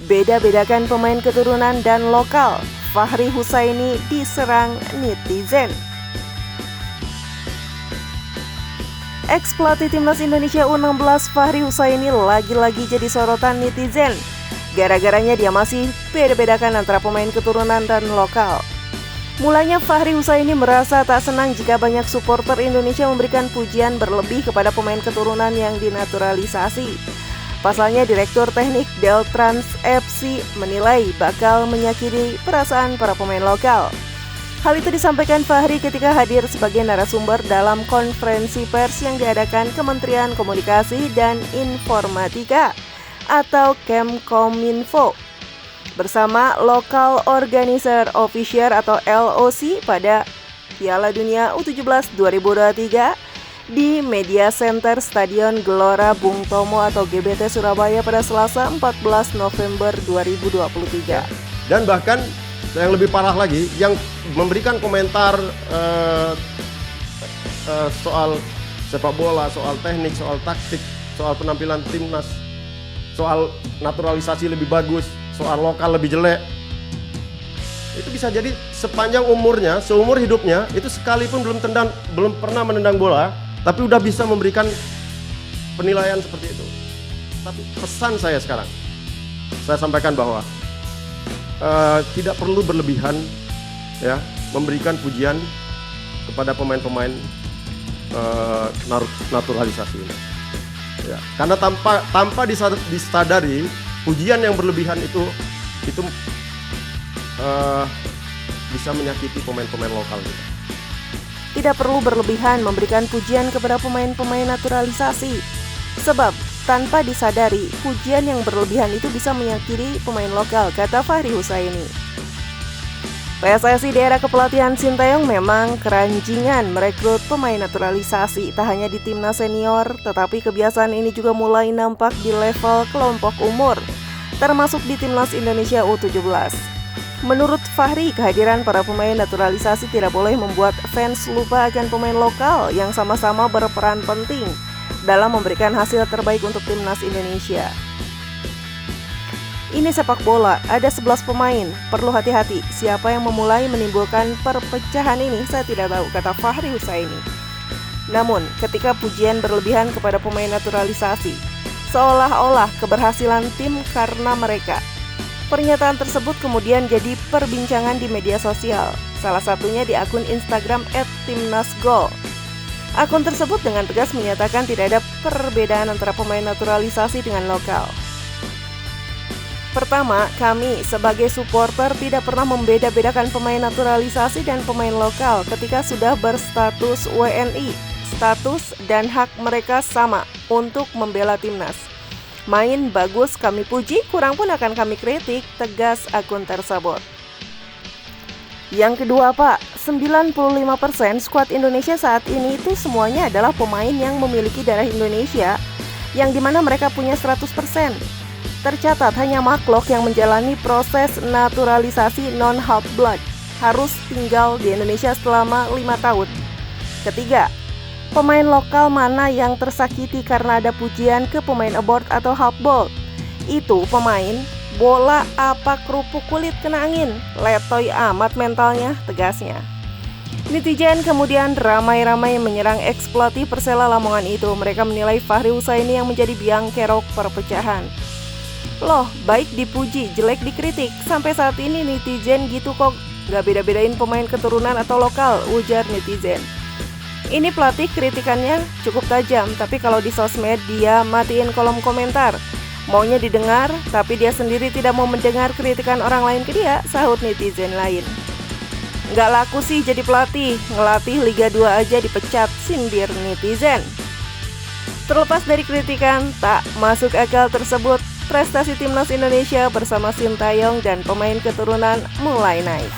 beda-bedakan pemain keturunan dan lokal. Fahri Husaini diserang netizen. Ex-pelatih Timnas Indonesia U16 Fahri Husaini lagi-lagi jadi sorotan netizen. Gara-garanya dia masih beda-bedakan antara pemain keturunan dan lokal. Mulanya Fahri Husaini merasa tak senang jika banyak supporter Indonesia memberikan pujian berlebih kepada pemain keturunan yang dinaturalisasi. Pasalnya Direktur Teknik Deltrans FC menilai bakal menyakiti perasaan para pemain lokal. Hal itu disampaikan Fahri ketika hadir sebagai narasumber dalam konferensi pers yang diadakan Kementerian Komunikasi dan Informatika atau Kemkominfo bersama Local Organizer Official atau LOC pada Piala Dunia U17 2023 di Media Center Stadion Gelora Bung Tomo atau GBT Surabaya pada Selasa 14 November 2023. Dan bahkan yang lebih parah lagi, yang memberikan komentar soal sepak bola, soal teknik, soal taktik, soal penampilan timnas, soal naturalisasi lebih bagus, soal lokal lebih jelek, itu bisa jadi sepanjang umurnya, seumur hidupnya, itu sekalipun belum pernah menendang bola, tapi udah bisa memberikan penilaian seperti itu. Tapi pesan saya sekarang, saya sampaikan bahwa tidak perlu berlebihan ya memberikan pujian kepada pemain-pemain naturalisasi ini. Ya, karena tanpa disadari pujian yang berlebihan itu bisa menyakiti pemain-pemain lokal kita. Tidak perlu berlebihan memberikan pujian kepada pemain-pemain naturalisasi, sebab tanpa disadari, pujian yang berlebihan itu bisa menyakiti pemain lokal, kata Fahri Husaini. PSSI di era kepelatihan Sinteyong memang keranjingan merekrut pemain naturalisasi, tak hanya di timnas senior, tetapi kebiasaan ini juga mulai nampak di level kelompok umur, termasuk di timnas Indonesia U17. Menurut Fahri, kehadiran para pemain naturalisasi tidak boleh membuat fans lupa akan pemain lokal yang sama-sama berperan penting dalam memberikan hasil terbaik untuk timnas Indonesia. Ini sepak bola, ada 11 pemain, perlu hati-hati. Siapa yang memulai menimbulkan perpecahan ini, saya tidak tahu, kata Fahri Husaini. Namun, ketika pujian berlebihan kepada pemain naturalisasi, seolah-olah keberhasilan tim karena mereka. Pernyataan tersebut kemudian jadi perbincangan di media sosial, salah satunya di akun Instagram @timnasgol. Akun tersebut dengan tegas menyatakan tidak ada perbedaan antara pemain naturalisasi dengan lokal. Pertama, kami sebagai supporter tidak pernah membeda-bedakan pemain naturalisasi dan pemain lokal ketika sudah berstatus WNI. Status dan hak mereka sama untuk membela timnas. Main bagus kami puji, kurang pun akan kami kritik, tegas akun tersebut. Yang kedua, Pak, 95% skuad Indonesia saat ini itu semuanya adalah pemain yang memiliki darah Indonesia, yang dimana mereka punya 100%. Tercatat hanya Mark yang menjalani proses naturalisasi non-half blood, harus tinggal di Indonesia selama 5 tahun. Ketiga, pemain lokal mana yang tersakiti karena ada pujian ke pemain abort atau half ball? Itu pemain bola apa kerupuk kulit kena angin, letoy amat mentalnya, tegasnya. Netizen kemudian ramai-ramai menyerang ex-pelatih Persela Lamongan itu. Mereka menilai Fahri Husaini yang menjadi biang kerok perpecahan. Loh, baik dipuji, jelek dikritik. Sampai saat ini netizen gitu kok, gak beda-bedain pemain keturunan atau lokal, ujar netizen. Ini pelatih kritikannya cukup tajam, tapi kalau di sosmed dia matiin kolom komentar. Maunya didengar, tapi dia sendiri tidak mau mendengar kritikan orang lain ke dia, sahut netizen lain. Nggak laku sih jadi pelatih, ngelatih Liga 2 aja dipecat, sindir netizen. Terlepas dari kritikan tak masuk akal tersebut, prestasi timnas Indonesia bersama Sinteyong dan pemain keturunan mulai naik.